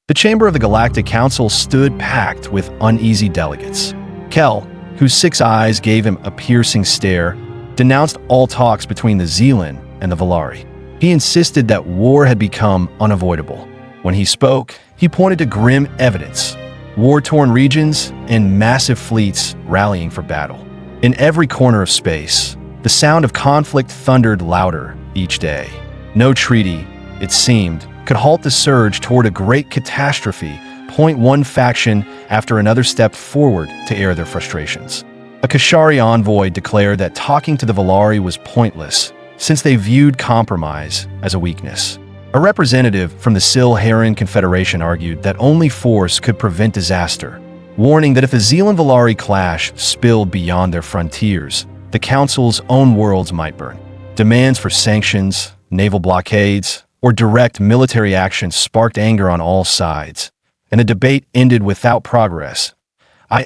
The chamber of the Galactic Council stood packed with uneasy delegates. Kel, whose 6 eyes gave him a piercing stare, denounced all talks between the Zelan and the Velari. He insisted that war had become unavoidable. When he spoke, he pointed to grim evidence: war-torn regions and massive fleets rallying for battle. In every corner of space, the sound of conflict thundered louder each day. No treaty, it seemed, could halt the surge toward a great catastrophe. One faction after another stepped forward to air their frustrations. A Kashari envoy declared that talking to the Velari was pointless, since they viewed compromise as a weakness. A representative from the Sil-Heron Confederation argued that only force could prevent disaster, warning that if the Zelan-Velari clash spilled beyond their frontiers, the Council's own worlds might burn. Demands for sanctions, naval blockades, or direct military action sparked anger on all sides, and the debate ended without progress.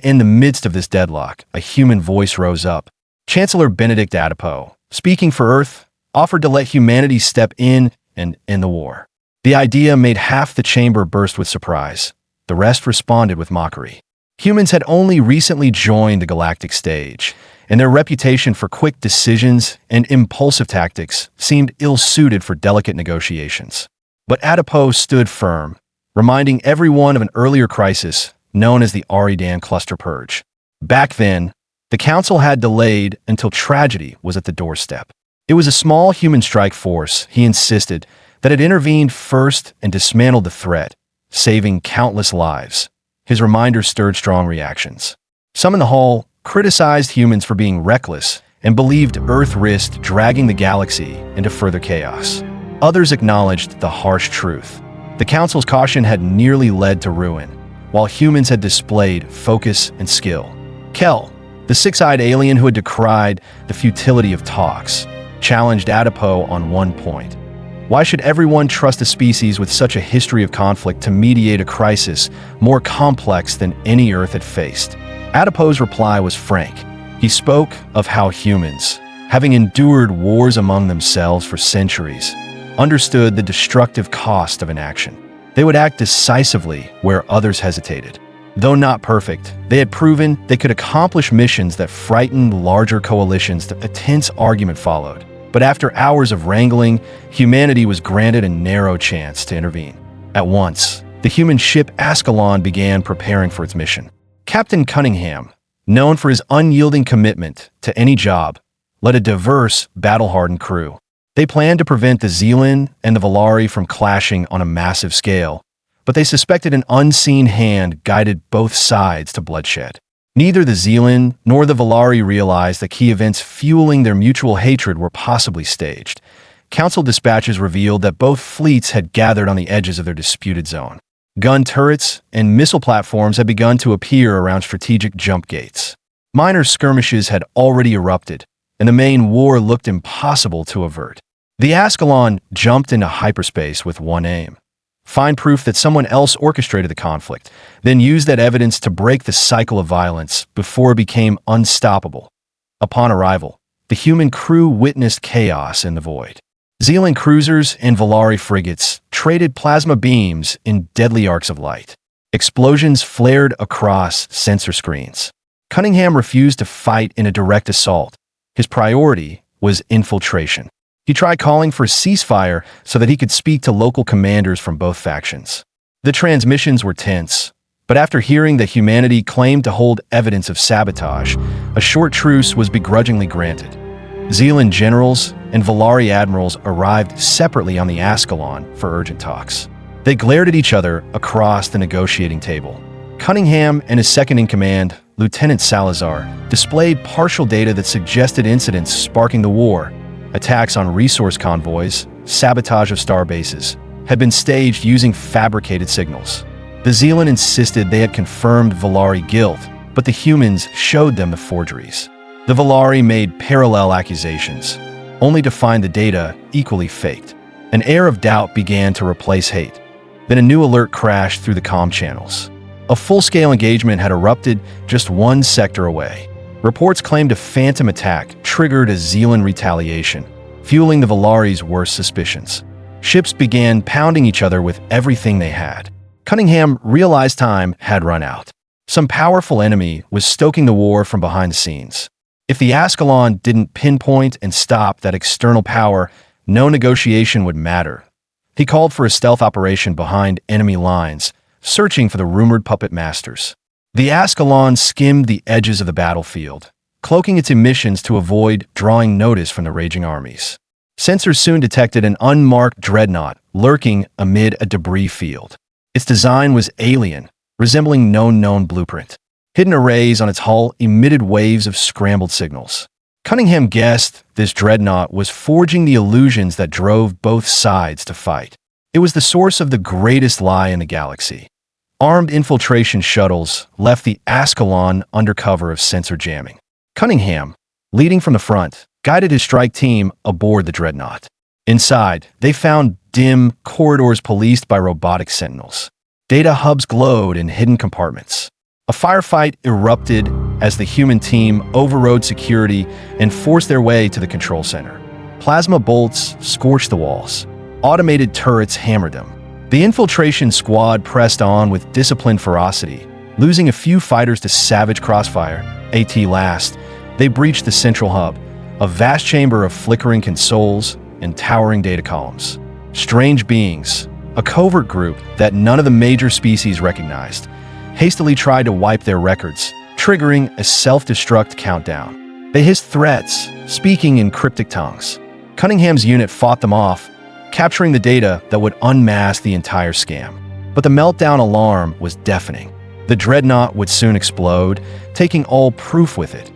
In the midst of this deadlock, a human voice rose up. Chancellor Benedict Adipo, speaking for Earth, offered to let humanity step in and end the war. The idea made half the chamber burst with surprise. The rest responded with mockery. Humans had only recently joined the galactic stage, and their reputation for quick decisions and impulsive tactics seemed ill-suited for delicate negotiations. But Adipo stood firm, reminding everyone of an earlier crisis known as the Aridan Cluster Purge. Back then, the Council had delayed until tragedy was at the doorstep. It was a small human strike force, he insisted, that had intervened first and dismantled the threat, saving countless lives. His reminder stirred strong reactions. Some in the hall criticized humans for being reckless and believed Earth risked dragging the galaxy into further chaos. Others acknowledged the harsh truth. The Council's caution had nearly led to ruin, while humans had displayed focus and skill. Kel, the 6-eyed alien who had decried the futility of talks, challenged Adipo on one point. Why should everyone trust a species with such a history of conflict to mediate a crisis more complex than any Earth had faced? Adipo's reply was frank. He spoke of how humans, having endured wars among themselves for centuries, understood the destructive cost of inaction. They would act decisively where others hesitated. Though not perfect, they had proven they could accomplish missions that frightened larger coalitions. A tense argument followed. But after hours of wrangling, humanity was granted a narrow chance to intervene. At once, the human ship Ascalon began preparing for its mission. Captain Cunningham, known for his unyielding commitment to any job, led a diverse, battle-hardened crew. They planned to prevent the Zelan and the Velari from clashing on a massive scale, but they suspected an unseen hand guided both sides to bloodshed. Neither the Zelan nor the Velari realized that key events fueling their mutual hatred were possibly staged. Council dispatches revealed that both fleets had gathered on the edges of their disputed zone. Gun turrets and missile platforms had begun to appear around strategic jump gates. Minor skirmishes had already erupted, and the main war looked impossible to avert. The Ascalon jumped into hyperspace with one aim: find proof that someone else orchestrated the conflict, then use that evidence to break the cycle of violence before it became unstoppable. Upon arrival, the human crew witnessed chaos in the void. Zelan cruisers and Velari frigates traded plasma beams in deadly arcs of light. Explosions flared across sensor screens. Cunningham refused to fight in a direct assault. His priority was infiltration. He tried calling for a ceasefire so that he could speak to local commanders from both factions. The transmissions were tense, but after hearing that humanity claimed to hold evidence of sabotage, a short truce was begrudgingly granted. Zelan generals and Velari admirals arrived separately on the Ascalon for urgent talks. They glared at each other across the negotiating table. Cunningham and his second-in-command, Lieutenant Salazar, displayed partial data that suggested incidents sparking the war. Attacks on resource convoys, sabotage of star bases, had been staged using fabricated signals. The Zelan insisted they had confirmed Velari guilt, but the humans showed them the forgeries. The Velari made parallel accusations, only to find the data equally faked. An air of doubt began to replace hate. Then a new alert crashed through the comm channels. A full-scale engagement had erupted just one sector away. Reports claimed a phantom attack triggered a Zelan retaliation, fueling the Velari's worst suspicions. Ships began pounding each other with everything they had. Cunningham realized time had run out. Some powerful enemy was stoking the war from behind the scenes. If the Ascalon didn't pinpoint and stop that external power, no negotiation would matter. He called for a stealth operation behind enemy lines, searching for the rumored puppet masters. The Ascalon skimmed the edges of the battlefield, cloaking its emissions to avoid drawing notice from the raging armies. Sensors soon detected an unmarked dreadnought lurking amid a debris field. Its design was alien, resembling no known blueprint. Hidden arrays on its hull emitted waves of scrambled signals. Cunningham guessed this dreadnought was forging the illusions that drove both sides to fight. It was the source of the greatest lie in the galaxy. Armed infiltration shuttles left the Ascalon under cover of sensor jamming. Cunningham, leading from the front, guided his strike team aboard the dreadnought. Inside, they found dim corridors policed by robotic sentinels. Data hubs glowed in hidden compartments. A firefight erupted as the human team overrode security and forced their way to the control center. Plasma bolts scorched the walls. Automated turrets hammered them. The infiltration squad pressed on with disciplined ferocity, losing a few fighters to savage crossfire. At last, they breached the central hub, a vast chamber of flickering consoles and towering data columns. Strange beings, a covert group that none of the major species recognized, hastily tried to wipe their records, triggering a self-destruct countdown. They hissed threats, speaking in cryptic tongues. Cunningham's unit fought them off, capturing the data that would unmask the entire scam. But the meltdown alarm was deafening. The dreadnought would soon explode, taking all proof with it.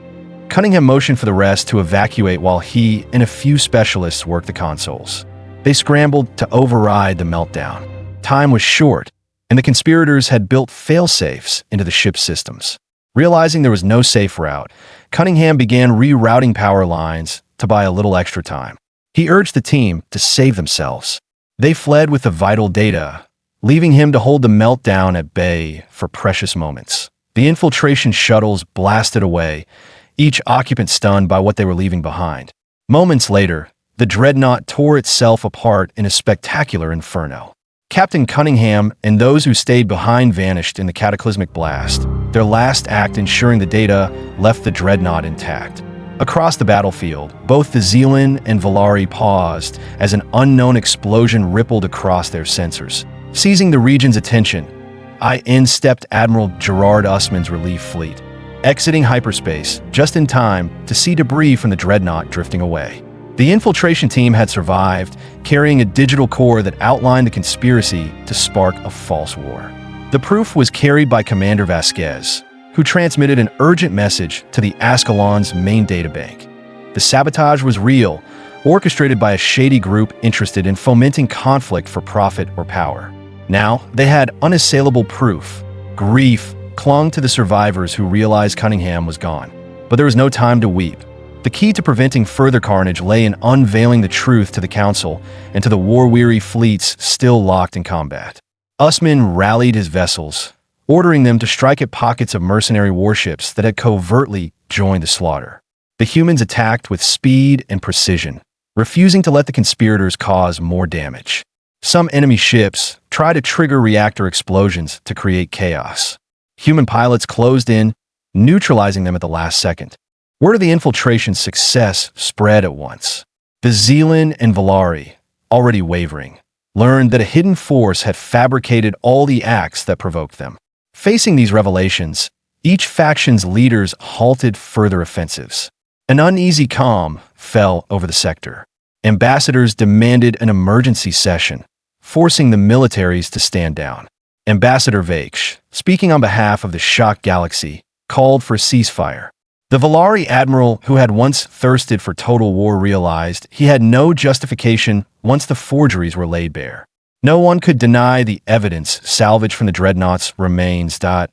Cunningham motioned for the rest to evacuate while he and a few specialists worked the consoles. They scrambled to override the meltdown. Time was short, and the conspirators had built fail-safes into the ship's systems. Realizing there was no safe route, Cunningham began rerouting power lines to buy a little extra time. He urged the team to save themselves. They fled with the vital data, leaving him to hold the meltdown at bay for precious moments. The infiltration shuttles blasted away, each occupant stunned by what they were leaving behind. Moments later, the dreadnought tore itself apart in a spectacular inferno. Captain Cunningham and those who stayed behind vanished in the cataclysmic blast, their last act ensuring the data left the dreadnought intact. Across the battlefield, both the Zelan and Velari paused as an unknown explosion rippled across their sensors. Seizing the region's attention, in stepped Admiral Gerard Usman's relief fleet, exiting hyperspace just in time to see debris from the dreadnought drifting away. The infiltration team had survived, carrying a digital core that outlined the conspiracy to spark a false war. The proof was carried by Commander Vasquez, who transmitted an urgent message to the Ascalon's main databank. The sabotage was real, orchestrated by a shady group interested in fomenting conflict for profit or power. Now, they had unassailable proof. Grief clung to the survivors who realized Cunningham was gone. But there was no time to weep. The key to preventing further carnage lay in unveiling the truth to the Council and to the war-weary fleets still locked in combat. Usman rallied his vessels, ordering them to strike at pockets of mercenary warships that had covertly joined the slaughter. The humans attacked with speed and precision, refusing to let the conspirators cause more damage. Some enemy ships tried to trigger reactor explosions to create chaos. Human pilots closed in, neutralizing them at the last second. Word of the infiltration's success spread at once. The Zelan and Velari, already wavering, learned that a hidden force had fabricated all the acts that provoked them. Facing these revelations, each faction's leaders halted further offensives. An uneasy calm fell over the sector. Ambassadors demanded an emergency session, forcing the militaries to stand down. Ambassador Vaksh, speaking on behalf of the shocked galaxy, called for a ceasefire. The Velari admiral who had once thirsted for total war realized he had no justification once the forgeries were laid bare. No one could deny the evidence salvaged from the dreadnought's remains. At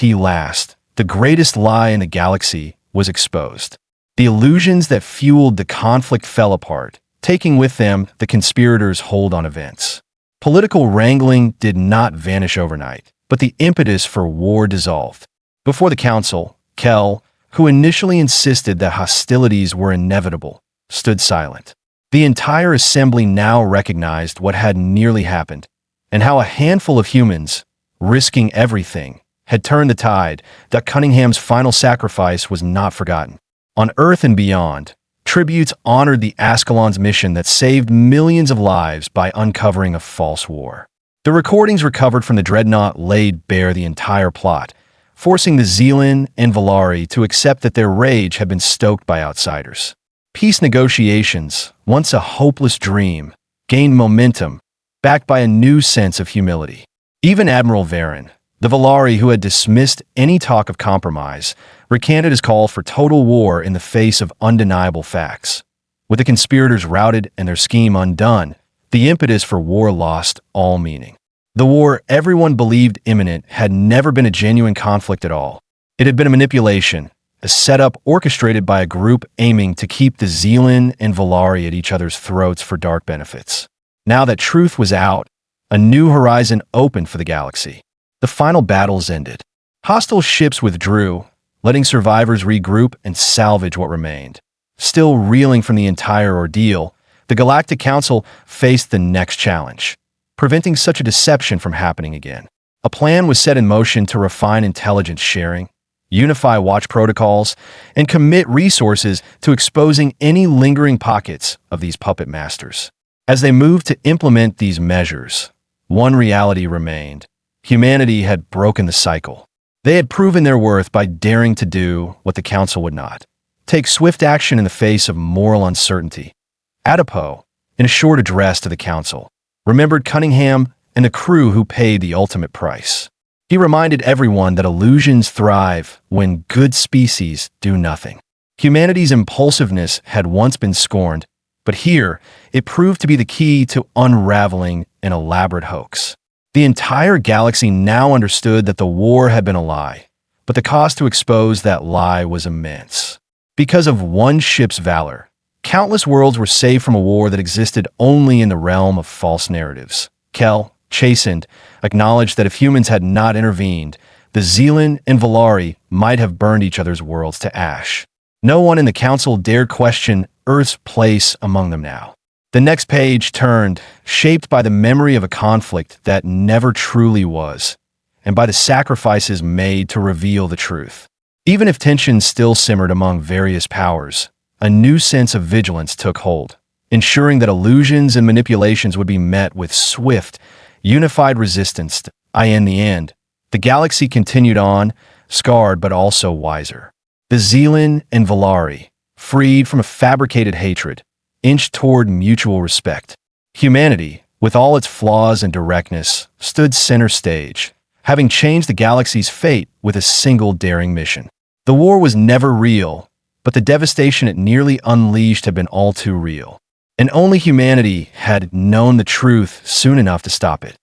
last, the greatest lie in the galaxy was exposed. The illusions that fueled the conflict fell apart, taking with them the conspirators' hold on events. Political wrangling did not vanish overnight, but the impetus for war dissolved. Before the council, Kell, who initially insisted that hostilities were inevitable, stood silent. The entire assembly now recognized what had nearly happened, and how a handful of humans risking everything, had turned the tide, that Cunningham's final sacrifice was not forgotten. On Earth and beyond, tributes honored the Ascalon's mission that saved millions of lives by uncovering a false war. The recordings recovered from the dreadnought laid bare the entire plot, forcing the Zelan and Velari to accept that their rage had been stoked by outsiders. Peace negotiations, once a hopeless dream, gained momentum, backed by a new sense of humility. Even Admiral Varen, the Velari who had dismissed any talk of compromise, recanted his call for total war in the face of undeniable facts. With the conspirators routed and their scheme undone, the impetus for war lost all meaning. The war everyone believed imminent had never been a genuine conflict at all. It had been a manipulation, a setup orchestrated by a group aiming to keep the Zelan and Velari at each other's throats for dark benefits. Now that truth was out, a new horizon opened for the galaxy. The final battles ended. Hostile ships withdrew, letting survivors regroup and salvage what remained. Still reeling from the entire ordeal, the Galactic Council faced the next challenge, preventing such a deception from happening again. A plan was set in motion to refine intelligence sharing, unify watch protocols, and commit resources to exposing any lingering pockets of these puppet masters. As they moved to implement these measures, one reality remained. Humanity had broken the cycle. They had proven their worth by daring to do what the Council would not. Take swift action in the face of moral uncertainty. Adipo, in a short address to the Council, remembered Cunningham and the crew who paid the ultimate price. He reminded everyone that illusions thrive when good species do nothing. Humanity's impulsiveness had once been scorned, but here it proved to be the key to unraveling an elaborate hoax. The entire galaxy now understood that the war had been a lie, but the cost to expose that lie was immense. Because of one ship's valor, countless worlds were saved from a war that existed only in the realm of false narratives. Kel, chastened, acknowledged that if humans had not intervened, the Zelan and Velari might have burned each other's worlds to ash. No one in the Council dared question Earth's place among them now. The next page turned, shaped by the memory of a conflict that never truly was, and by the sacrifices made to reveal the truth. Even if tensions still simmered among various powers, a new sense of vigilance took hold, ensuring that illusions and manipulations would be met with swift, unified resistance. In the end, the galaxy continued on, scarred but also wiser. The Zelan and Velari, freed from a fabricated hatred, inched toward mutual respect. Humanity, with all its flaws and directness, stood center stage, having changed the galaxy's fate with a single daring mission. The war was never real, but the devastation it nearly unleashed had been all too real. And only humanity had known the truth soon enough to stop it.